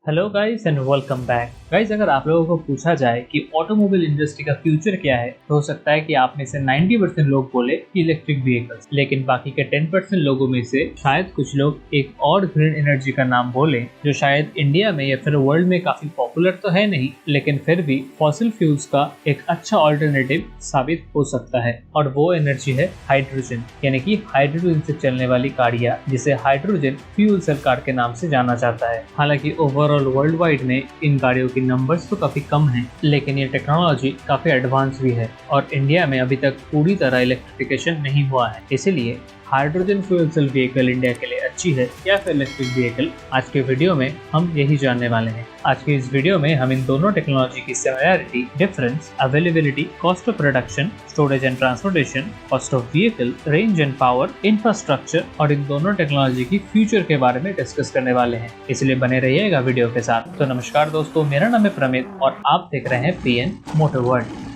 Hello guys and welcome back. Guys, अगर आप लोगों को पूछा जाए कि ऑटोमोबाइल इंडस्ट्री का फ्यूचर क्या है तो हो सकता है कि आप में से 90% लोग बोले कि इलेक्ट्रिक व्हीकल्स, लेकिन बाकी के 10% लोगों में से शायद कुछ लोग एक और ग्रीन एनर्जी का नाम बोले जो शायद इंडिया में या फिर वर्ल्ड में काफी पॉपुलर तो है नहीं, लेकिन फिर भी फॉसिल फ्यूल्स का एक अच्छा ऑल्टरनेटिव साबित हो सकता है। और वो एनर्जी है हाइड्रोजन, यानी कि हाइड्रोजन से चलने वाली गाड़ियां, जिसे हाइड्रोजन फ्यूल सेल कार के नाम से जाना जाता है। हालांकि ओवरऑल वर्ल्ड वाइड में इन गाड़ियों की नंबर्स तो काफी कम हैं, लेकिन ये टेक्नोलॉजी काफी एडवांस भी है और इंडिया में अभी तक पूरी तरह इलेक्ट्रिफिकेशन नहीं हुआ है। इसीलिए hydrogen fuel cell vehicle India के लिए अच्छी है या फिर इलेक्ट्रिक व्हीकल, आज के वीडियो में हम यही जानने वाले हैं। आज के इस वीडियो में हम इन दोनों टेक्नोलॉजी की similarity, difference, availability, cost of production, storage and transportation, cost of vehicle, range and power, infrastructure और इन दोनों टेक्नोलॉजी की फ्यूचर के बारे में डिस्कस करने वाले हैं, इसलिए बने रहिएगा वीडियो के साथ। तो नमस्कार दोस्तों, मेरा नाम है प्रमित और आप देख रहे हैं पीएन मोटर वर्ल्ड।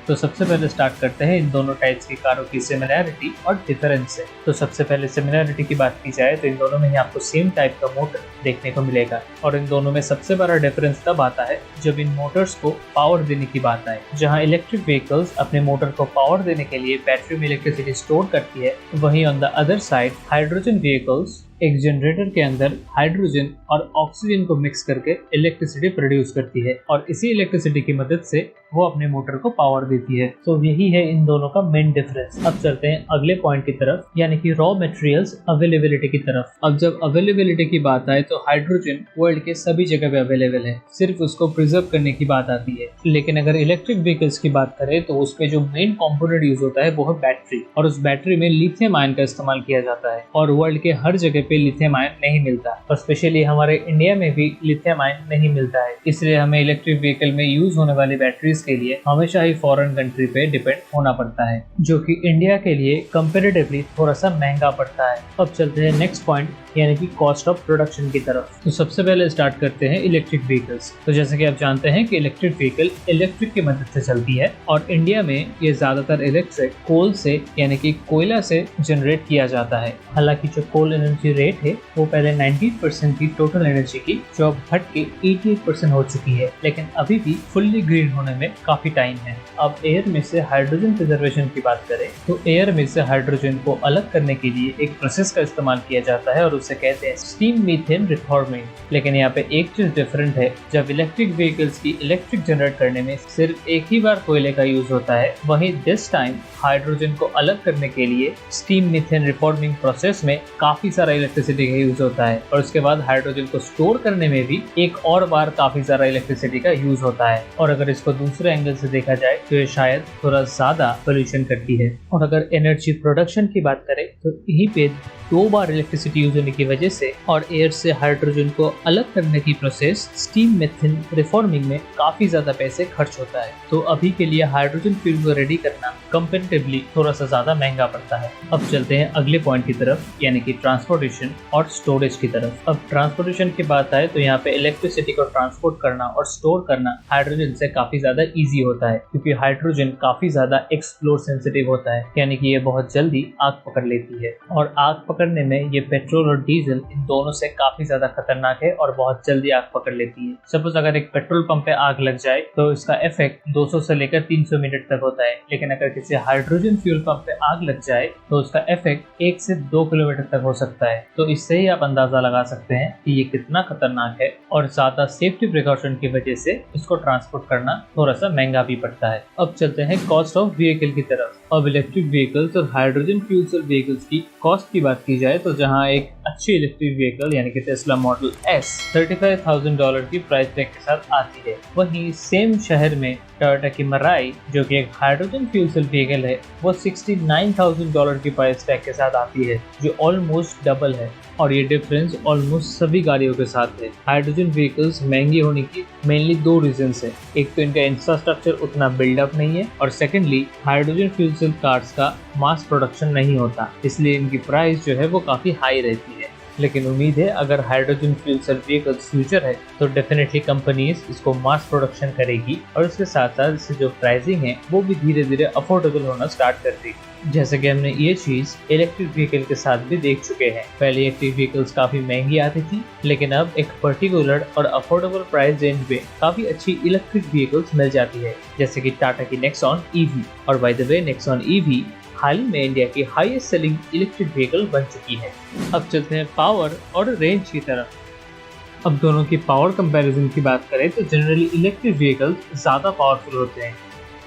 तो सबसे पहले स्टार्ट करते हैं इन दोनों टाइप्स की कारों की सिमिलरिटी और डिफरेंस से। तो सबसे पहले सिमिलरिटी की बात की जाए तो इन दोनों में ही आपको सेम टाइप का मोटर देखने को मिलेगा और इन दोनों में सबसे बड़ा डिफरेंस तब आता है जब इन मोटर्स को पावर देने की बात आए। जहां इलेक्ट्रिक व्हीकल्स अपने मोटर को पावर देने के लिए बैटरी में इलेक्ट्रिसिटी स्टोर करती है, वहीं on the other side hydrogen vehicles एक जनरेटर के अंदर हाइड्रोजन और ऑक्सीजन को मिक्स करके इलेक्ट्रिसिटी प्रोड्यूस करती है और इसी इलेक्ट्रिसिटी की मदद से वो अपने मोटर को पावर देती है। तो यही है इन दोनों का मेन डिफरेंस। अब चलते हैं अगले पॉइंट की तरफ, यानी कि रॉ मटेरियल्स अवेलेबिलिटी की तरफ। अब जब अवेलेबिलिटी की बात आए तो हाइड्रोजन वर्ल्ड के सभी जगह पे अवेलेबल है, सिर्फ उसको प्रिजर्व करने की बात आती है। लेकिन अगर इलेक्ट्रिक व्हीकल्स की बात करें तो उसमें जो मेन कॉम्पोनेंट यूज होता है वो है बैटरी, और उस बैटरी में लिथियम आयन का इस्तेमाल किया जाता है और वर्ल्ड के हर जगह पे लिथियम आयन नहीं मिलता, और स्पेशली हमारे इंडिया में भी लिथियम आयन नहीं मिलता है। इसलिए हमें इलेक्ट्रिक व्हीकल में यूज होने वाली बैटरीज के लिए हमेशा ही फॉरेन कंट्री पे डिपेंड होना पड़ता है, जो कि इंडिया के लिए कंपैरेटिवली थोड़ा सा महंगा पड़ता है। अब चलते हैं नेक्स्ट पॉइंट, यानी कि कॉस्ट ऑफ प्रोडक्शन की तरफ। तो सबसे पहले स्टार्ट करते हैं इलेक्ट्रिक व्हीकल्स। तो जैसे कि आप जानते हैं कि इलेक्ट्रिक व्हीकल इलेक्ट्रिक की मदद से चलती है और इंडिया में ये ज्यादातर इलेक्ट्रिक कोल से, यानी कि कोयला से जनरेट किया जाता है। हालांकि जो कोल एनर्जी रेट है वो पहले 19% थी टोटल एनर्जी की, जो अब घट के 88% हो चुकी है, लेकिन अभी भी फुल्ली ग्रीन होने में काफी टाइम है। अब एयर में से हाइड्रोजन प्रिजर्वेशन की बात करें तो एयर में से हाइड्रोजन को अलग करने के लिए एक प्रोसेस का इस्तेमाल किया जाता है और उसे कहते हैं स्टीम मीथेन रिफॉर्मिंग। लेकिन यहाँ पे एक चीज डिफरेंट है, जब इलेक्ट्रिक व्हीकल्स की इलेक्ट्रिक जनरेट करने में सिर्फ एक ही बार कोयले का यूज होता है, वहीं दिस टाइम हाइड्रोजन को अलग करने के लिए स्टीम मीथेन रिफॉर्मिंग प्रोसेस में काफी सारा इलेक्ट्रिसिटी का यूज होता है और उसके बाद हाइड्रोजन को स्टोर करने में भी एक और बार काफी सारा इलेक्ट्रिसिटी का यूज होता है। और अगर इसको दूसरे एंगल से देखा जाए तो ये शायद थोड़ा ज्यादा पोल्यूशन करती है। और अगर एनर्जी प्रोडक्शन की बात करें तो यहीं पे 2 बार इलेक्ट्रिसिटी यूज होने की वजह से और एयर से हाइड्रोजन को अलग करने की प्रोसेस स्टीम मीथेन रिफॉर्मिंग में काफी ज्यादा पैसे खर्च होता है। तो अभी के लिए हाइड्रोजन फ्यूल को रेडी करना कंपैरेटिवली थोड़ा सा ज्यादा महंगा पड़ता है। अब चलते हैं अगले पॉइंट की तरफ, यानी कि ट्रांसपोर्टेशन और स्टोरेज की तरफ। अब ट्रांसपोर्टेशन की बात आए तो यहाँ पे इलेक्ट्रिसिटी को ट्रांसपोर्ट करना और स्टोर करना हाइड्रोजन से काफी ज्यादा इजी होता है, क्योंकि हाइड्रोजन काफी ज्यादा एक्सप्लोर सेंसिटिव होता है, यानी कि ये बहुत जल्दी आग पकड़ लेती है और आग पकड़ने में ये पेट्रोल और डीजल इन दोनों से काफी ज्यादा खतरनाक है और बहुत जल्दी आग पकड़ लेती है। सपोज अगर एक पेट्रोल पंप पे आग लग जाए तो इसका इफेक्ट 200 से लेकर 300 मिनट तक होता है, लेकिन अगर किसी हाइड्रोजन फ्यूल पंप पे आग लग जाए तो उसका इफेक्ट 1 से 2 किलोमीटर तक हो सकता है। तो इससे ही आप अंदाजा लगा सकते हैं कि ये कितना खतरनाक है और ज्यादा सेफ्टी प्रिकॉशन की वजह से इसको ट्रांसपोर्ट करना थोड़ा सा महंगा भी पड़ता है। अब चलते हैं कॉस्ट ऑफ व्हीकल की तरफ। अब इलेक्ट्रिक व्हीकल्स और हाइड्रोजन फ्यूल सेल व्हीकल्स की कॉस्ट की बात की जाए तो जहां एक अच्छी इलेक्ट्रिक व्हीकल यानी कि टेस्ला मॉडल S $35,000 की प्राइस टैग के साथ आती है, वहीं सेम शहर में टोयोटा की मराई जो कि एक हाइड्रोजन फ्यूल सेल व्हीकल है वो $69,000 की प्राइस टैग के साथ आती है, जो ऑलमोस्ट डबल है। और ये डिफरेंस ऑलमोस्ट सभी गाड़ियों के साथ है। हाइड्रोजन व्हीकल्स महंगी होने की मेनली 2 रीजंस है। एक तो इनका इंफ्रास्ट्रक्चर उतना बिल्डअप नहीं है और secondly hydrogen fuel cell cars का मास प्रोडक्शन नहीं होता, इसलिए इनकी प्राइस जो है वो काफी हाई रहती है। लेकिन उम्मीद है अगर hydrogen fuel cell vehicles future है तो डेफिनेटली कंपनीज इसको मास प्रोडक्शन करेगी और उसके साथ साथ इसकी जो प्राइसिंग है वो भी धीरे धीरे अफोर्डेबल होना स्टार्ट कर देगी। जैसे कि हमने ये चीज इलेक्ट्रिक व्हीकल के साथ भी देख चुके हैं। पहले इलेक्ट्रिक व्हीकल्स काफी महंगी आती थी, लेकिन अब एक पर्टिकुलर और अफोर्डेबल प्राइस रेंज में काफी अच्छी इलेक्ट्रिक व्हीकल्स मिल जाती है, जैसे कि टाटा की नेक्सॉन ईवी। और by the way Nexon EV हाल ही में इंडिया की हाईएस्ट सेलिंग इलेक्ट्रिक व्हीकल बन चुकी है। अब चलते हैं पावर और रेंज की तरफ। अब दोनों की पावर कंपैरिजन की बात करें तो जनरली इलेक्ट्रिक व्हीकल्स ज़्यादा पावरफुल होते हैं,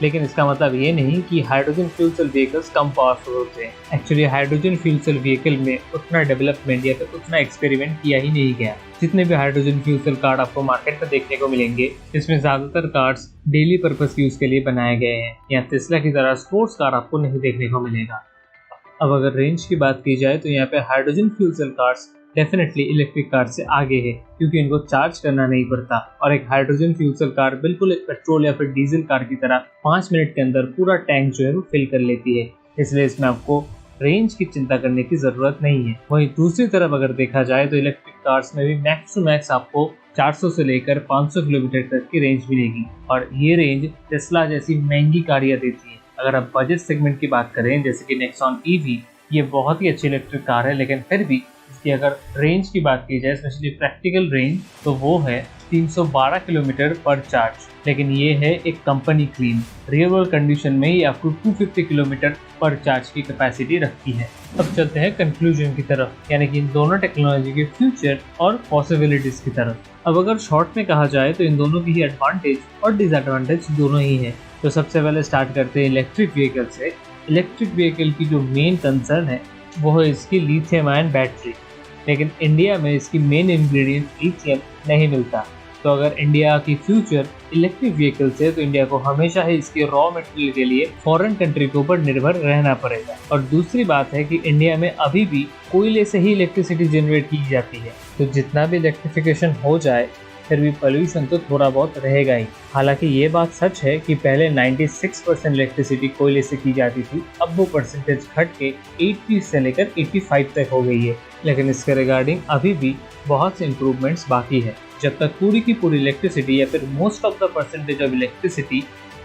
लेकिन इसका मतलब ये नहीं कि हाइड्रोजन फ्यूल सेल व्हीकल्स कम पावरफुल होते हैं। Actually hydrogen fuel cell vehicle में उतना डेवलपमेंट या फिर उतना एक्सपेरिमेंट किया ही नहीं गया। जितने भी हाइड्रोजन फ्यूल सेल कार आपको मार्केट में देखने को मिलेंगे, इसमें ज़्यादातर कार्स डेली पर्पस यूज के लिए बनाए गए हैं, या टेस्ला की तरह स्पोर्ट्स कार आपको नहीं देखने को मिलेगा। अब अगर रेंज की बात की जाए तो यहाँ पे hydrogen fuel cell cars definitely electric car से आगे है, क्योंकि इनको चार्ज करना नहीं पड़ता और एक हाइड्रोजन फ्यूल सेल कार बिल्कुल एक पेट्रोल या फिर डीजल कार की तरह 5 मिनट के अंदर पूरा टैंक जो है वो फिल कर लेती है। इसलिए इसमें आपको रेंज की चिंता करने की जरूरत नहीं है। वहीं दूसरी तरफ अगर देखा जाए तो इलेक्ट्रिक कार्स में भी मैक्स टू मैक्स आपको 400 से लेकर 500 किलोमीटर तक की रेंज मिलेगी, और ये रेंज टेस्ला जैसी महंगी गाड़ियां देती है। अगर आप बजट सेगमेंट की बात करें, जैसे कि नेक्सॉन ईवी, ये बहुत ही अच्छी इलेक्ट्रिक कार है, लेकिन फिर भी इसकी अगर रेंज की बात की जाए, स्पेशली प्रैक्टिकल रेंज, तो वो है 312 किलोमीटर पर चार्ज। लेकिन ये है एक company claim, real world condition में ये आपको 250 किलोमीटर पर चार्ज की कैपेसिटी रखती है। अब चलते हैं कंक्लूजन की तरफ, यानी कि इन दोनों टेक्नोलॉजी के फ्यूचर और पॉसिबिलिटीज की तरफ। अब अगर शॉर्ट में कहा जाए तो इन दोनों की ही एडवांटेज और डिसएडवांटेज दोनों ही है। तो सबसे पहले स्टार्ट करते हैं इलेक्ट्रिक व्हीकल से। इलेक्ट्रिक व्हीकल की जो मेन कंसर्न है वो है इसकी लिथियम आयन बैटरी, लेकिन इंडिया में इसकी मेन इंग्रेडिएंट लिथियम नहीं मिलता। तो अगर इंडिया की फ्यूचर इलेक्ट्रिक व्हीकल्स है तो इंडिया को हमेशा ही इसके रॉ मटेरियल के लिए फॉरेन कंट्री के ऊपर निर्भर रहना पड़ेगा। और दूसरी बात है कि इंडिया में अभी भी कोयले से ही इलेक्ट्रिसिटी जनरेट की जाती है, तो जितना भी इलेक्ट्रिफिकेशन हो जाए फिर भी पोल्यूशन तो थोड़ा बहुत रहेगा ही। हालांकि ये बात सच है कि पहले 96% इलेक्ट्रिसिटी कोयले से की जाती थी, अब वो परसेंटेज घट के 80 से लेकर 85 तक हो गई है, लेकिन इसके रिगार्डिंग अभी भी बहुत से इम्प्रूवमेंट्स बाकी है। जब तक पूरी की पूरी इलेक्ट्रिसिटी या फिर most of the percentage of electricity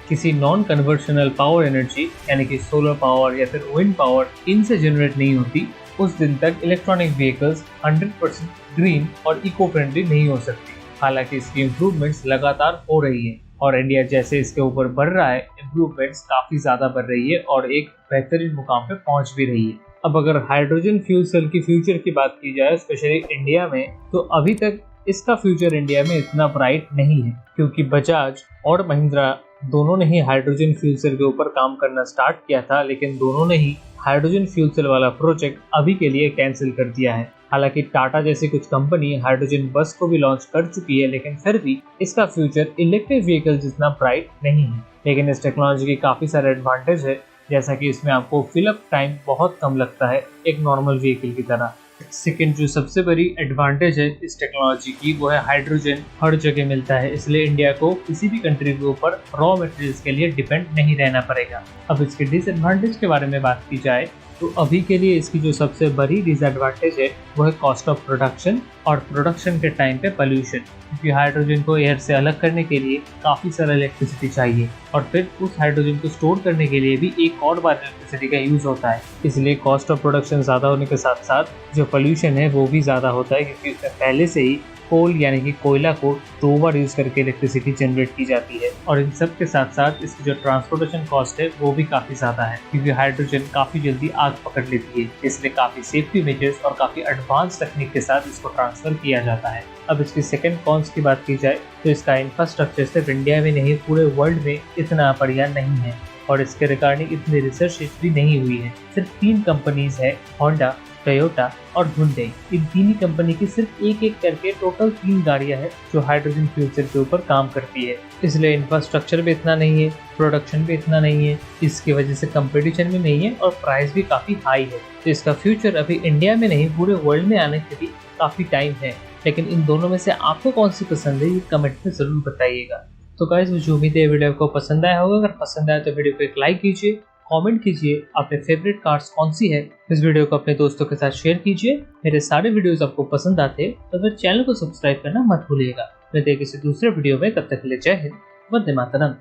किसी नॉन कन्वर्शनल पावर एनर्जी यानी कि सोलर पावर या फिर विंड पावर इनसे जनरेट नहीं होती, उस दिन तक इलेक्ट्रॉनिक व्हीकल्स 100% ग्रीन और इको फ्रेंडली नहीं हो सकती। हालांकि इसकी इम्प्रूवमेंट्स लगातार हो रही है, और इंडिया जैसे इसके ऊपर बढ़ रहा है, इम्प्रूवमेंट्स काफ़ी ज़्यादा बढ़ रही है और एक बेहतरीन मुकाम पे पहुंच भी रही है। अब अगर हाइड्रोजन फ्यूल सेल की फ्यूचर की बात की जाए, स्पेशली इंडिया में, तो अभी तक इसका फ्यूचर इंडिया में इतना ब्राइट नहीं है, क्योंकि बजाज और महिंद्रा दोनों ने ही हाइड्रोजन फ्यूल सेल के ऊपर काम करना स्टार्ट किया था, लेकिन दोनों ने ही हाइड्रोजन फ्यूल सेल वाला प्रोजेक्ट अभी के लिए कैंसिल कर दिया है। हालांकि टाटा जैसी कुछ कंपनी हाइड्रोजन बस को भी लॉन्च कर चुकी है, लेकिन फिर भी इसका फ्यूचर इलेक्ट्रिक व्हीकल जितना ब्राइट नहीं है। लेकिन इस टेक्नोलॉजी के काफ़ी सारे एडवांटेज है, जैसा कि इसमें आपको फिलअप टाइम बहुत कम लगता है एक नॉर्मल व्हीकल की तरह। सेकेंड जो सबसे बड़ी एडवांटेज है इस टेक्नोलॉजी की, वो है हाइड्रोजन हर जगह मिलता है, इसलिए इंडिया को किसी भी कंट्री के ऊपर रॉ मटेरियल्स के लिए डिपेंड नहीं रहना पड़ेगा। अब इसके डिसएडवांटेज के बारे में बात की जाए तो अभी के लिए इसकी जो सबसे बड़ी डिसएडवांटेज है वो है कॉस्ट ऑफ प्रोडक्शन और प्रोडक्शन के टाइम पे पोल्यूशन, क्योंकि हाइड्रोजन को एयर से अलग करने के लिए काफ़ी सारा इलेक्ट्रिसिटी चाहिए, और फिर उस हाइड्रोजन को स्टोर करने के लिए भी एक और बार इलेक्ट्रिसिटी का यूज़ होता है। इसलिए कॉस्ट ऑफ प्रोडक्शन ज़्यादा होने के साथ साथ जो पोल्यूशन है वो भी ज़्यादा होता है, क्योंकि उसमें पहले से ही कोल यानी कि कोयला को 2 बार यूज़ करके इलेक्ट्रिसिटी जनरेट की जाती है। और इन सब के साथ साथ इसकी जो ट्रांसपोर्टेशन कॉस्ट है वो भी काफ़ी ज़्यादा है, क्योंकि हाइड्रोजन काफ़ी जल्दी आग पकड़ लेती है, इसलिए काफ़ी सेफ्टी मेजर्स और काफ़ी एडवांस टेक्निक के साथ इसको ट्रांसफ़र किया जाता है। अब इसकी सेकेंड कॉन्स की बात की जाए तो इसका इंफ्रास्ट्रक्चर सिर्फ इंडिया में नहीं पूरे वर्ल्ड में इतना बढ़िया नहीं है, और इसके रिगार्डिंग इतनी रिसर्च भी नहीं हुई है। सिर्फ 3 कंपनीज है, होंडा, टोयोटा और हुंडई। इन तीन ही कंपनी की सिर्फ एक एक करके टोटल 3 गाड़ियां हैं जो हाइड्रोजन फ्यूल सेल के ऊपर काम करती है। इसलिए इंफ्रास्ट्रक्चर भी इतना नहीं है, प्रोडक्शन भी इतना नहीं है, इसकी वजह से कंपटीशन भी नहीं है और प्राइस भी काफ़ी हाई है। तो इसका फ्यूचर अभी इंडिया में नहीं पूरे वर्ल्ड में आने के भी काफ़ी टाइम है। लेकिन इन दोनों में से आपको कौन सी पसंद है ये कमेंट में ज़रूर बताइएगा। तो गाइस मुझे उम्मीद है वीडियो को पसंद आया होगा। अगर पसंद आया तो वीडियो को एक लाइक कीजिए कमेंट कीजिए आपने फेवरेट कार्स कौन सी है। इस वीडियो को अपने दोस्तों के साथ शेयर कीजिए। मेरे सारे वीडियोस आपको पसंद आते तो फिर चैनल को सब्सक्राइब करना मत भूलिएगा। मिलते हैं किसी दूसरे वीडियो में, तब तक के लिए जय हिंद, वंदे मातरम।